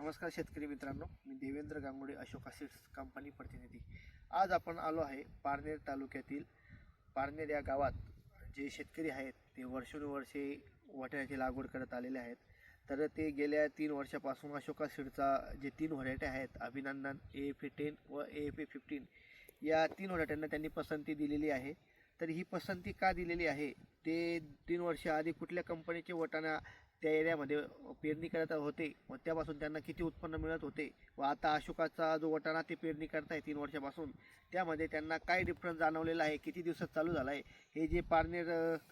नमस्कार शेतकरी मित्रांनो, मी देवेंद्र गांगुडे, अशोका सीड्स कंपनी प्रतिनिधी। आज आपण आलो आहे पारनेर तालुक्यातील पारनेर या गावात। जे शेतकरी आहेत ते वर्षानुवर्षे वाटाण्याची लागवड करत आलेले आहेत। तर ते गेल्या 3 वर्षापासून अशोका सीडचा जे 3 व्हरायटी आहेत, अभिनंदन, AFA10 व AFA15 या 3 व्हरायट्यांना त्यांनी पसंती दिलेली आहे। तर ही पसंती का दिलेली आहे ते 3 वर्ष आधी कुठल्या कंपनीचे वाटाणा त्या एरियामध्ये पेरणी करत होते व त्यापासून त्यांना किती उत्पन्न मिळत होते व आता अशोकाचा जो वाटाणा ते पेरणी करताय 3 वर्षापासून त्यामध्ये त्यांना काय डिफरन्स जाणवलेला आहे, किती दिवसात चालू झाला आहे, हे जे पारनेर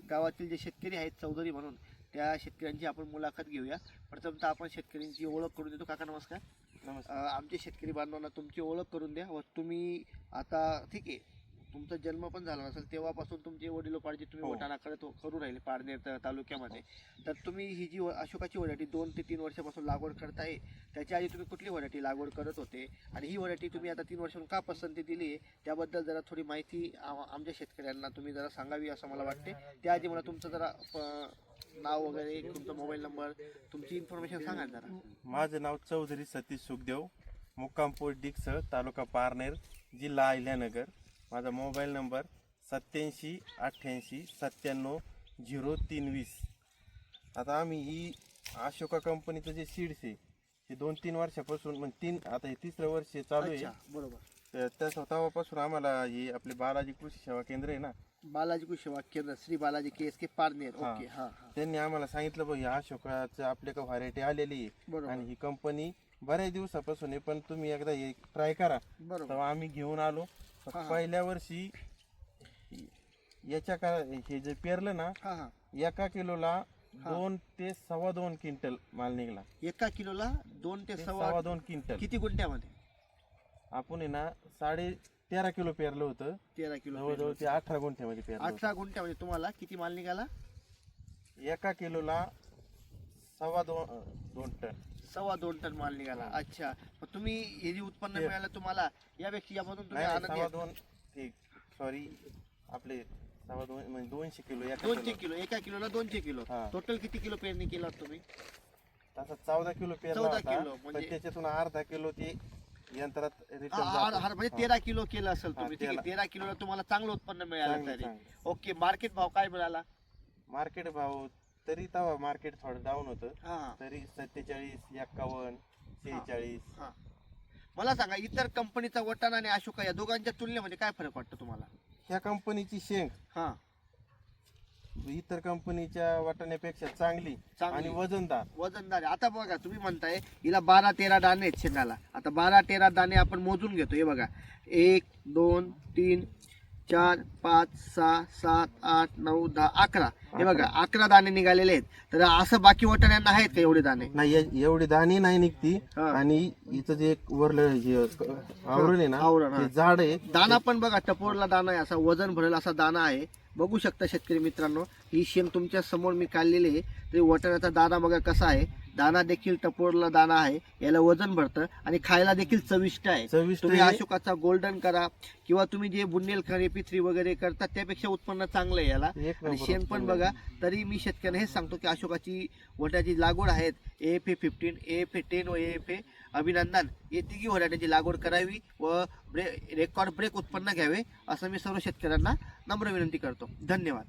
गावातील जे शेतकरी आहेत चौधरी म्हणून त्या शेतकऱ्यांची आपण मुलाखत घेऊया। प्रथमतः आपण शेतकऱ्यांची ओळख करून देतो। काका नमस्कार। नमस्कार। आमचे शेतकरी बांधवांना तुमची ओळख करून द्या व तुम्ही आता ठीक आहे तुमचा जन्म पण झाला नसेल तेव्हापासून तुमचे वडिलोपार्जित तुम्ही वाटाणा करू राहिले पारनेर तालुक्यामध्ये। तर तुम्ही ही जी अशोकाची व्हरायटी 2 ते 3 वर्षापासून लागवड करताय, त्याच्या आधी तुम्ही कुठली व्हरायटी लागवड करत होते आणि ही व्हरायटी तुम्ही आता 3 वर्षांपासून का पसंती दिली त्याबद्दल जरा थोडी माहिती आमच्या शेतकऱ्यांना तुम्ही जरा सांगावी असं मला वाटते। त्याआधी मला तुमचं जरा नाव वगैरे, तुमचा मोबाईल नंबर, तुमची इन्फॉर्मेशन सांगा जरा। माझं नाव चौधरी सतीश सुखदेव, मुक्काम पोस्ट डिक्स, तालुका पारनेर, जिल्हा अहिल्यानगर। माझा मोबाईल नंबर 87 88 97 0320। आता आम्ही ही अशोका कंपनीचं जे सीड्स आहे ते 2-3 वर्षापासून म्हणजे आता हे 3रं वर्ष चालू आहे। बरोबर। तर त्या स्वतःपासून आम्हाला हे आपले बालाजी कृषी सेवा केंद्र आहे ना, बालाजी कृषी सेवा केंद्र, श्री बालाजी KSK पारनेर। ओके, हां, त्यांनी आम्हाला सांगितलं बघ या अशोकाचं आपल्या का व्हरायटी आलेली आहे आणि ही कंपनी बऱ्याच दिवसापासून आहे, पण तुम्ही एकदा हे ट्राय करा। तेव्हा आम्ही घेऊन आलो। पहिल्या वर्षी याच्या हे जे पेरलं ना, 1 किलोला 2 ते 2.25 क्विंटल माल निघाला। 1 किलोला 2 ते 2.25 क्विंटल। किती गुंठ्यामध्ये? आपण आहे ना 13.5 किलो पेरलं होतं। 13 किलो, जवळजवळ ते 18 गुंठ्यामध्ये पेरलं। 18 गुंठ्यामध्ये तुम्हाला किती माल निघाला? 1 किलोला 2.25 टन। 2.25 टन माल निघाला। अच्छा, मग तुम्ही हे जे उत्पन्न मिळालं तुम्हाला यापेक्षा यामधून तुम्ही आनंदी आहात? 2.25 सॉरी आपले 2.25 म्हणजे 200 किलो। 200 किलो, 1 किलोला 200 किलो। टोटल किती किलो पेरणी केला तुम्ही? तसं 14 किलो पेरला 14 होता, किलो पण म्हणजे त्याच्यातून अर्धा किलो ते यंत्रात म्हणजे 13 किलो केलं असेल तुम्ही। ठीक आहे, 13 किलोला तुम्हाला चांगलं उत्पन्न मिळालं तरी। ओके, मार्केट भाव काय मिळाला? मार्केट भाव तरी तेव्हा मार्केट थोडं डाऊन होतं, तरी 47, 51, 46। मला सांगा, इतर कंपनीचा वाटाणा आणि अशोका या दोघांच्या तुलनेमध्ये काय फरक वाटतो तुम्हाला? ह्या कंपनीची शेंग इतर कंपनीच्या वाटाण्यापेक्षा चांगली आणि वजनदार आहे। आता बघा, तुम्ही म्हणताय हिला 12-13 दाणे आहेत शेंगाला। आता 12-13 दाणे आपण मोजून घेतो। हे बघा, 1 2 3 4 5 6 7 8 9 10 11। हे बघा, 11 दाणे निघालेले आहेत। तर असं बाकी वाटाण्यांना आहेत का एवढे दाणे? नाही, एवढी दाणे नाही निघती। आणि इथं जे वरलं आवरण आहे ना, ते जाड आहे। दाना पण बघा, टपोरला दाना आहे, असा वजन भरेल असा दाना आहे। बघू शकता शेतकरी मित्रांनो, ही शेंग तुमच्या समोर मी काढलेली आहे। तरी वाटाण्याचा दाना बघा कसा आहे, दाना देखील टपोरला दाना आहे, याला वजन भरतं आणि खायला देखील चविष्ट आहे। तुम्ही अशोकाचा गोल्डन करा किंवा तुम्ही जे बुन्नेल खरे पिथरी वगैरे करतात त्यापेक्षा उत्पन्न चांगलं आहे याला। आणि शेंग पण बघा, तरी मी शेतकऱ्यांना हेच सांगतो की अशोकाची वाटाण्याची लागवड आहेत AFA15, AFA10 व AFA अभिनंदन हे 3 व्हरायटीची लागवड करावी व रेकॉर्ड ब्रेक उत्पन्न घ्यावे असं मी सर्व शेतकऱ्यांना नम्र विनंती करतो। धन्यवाद।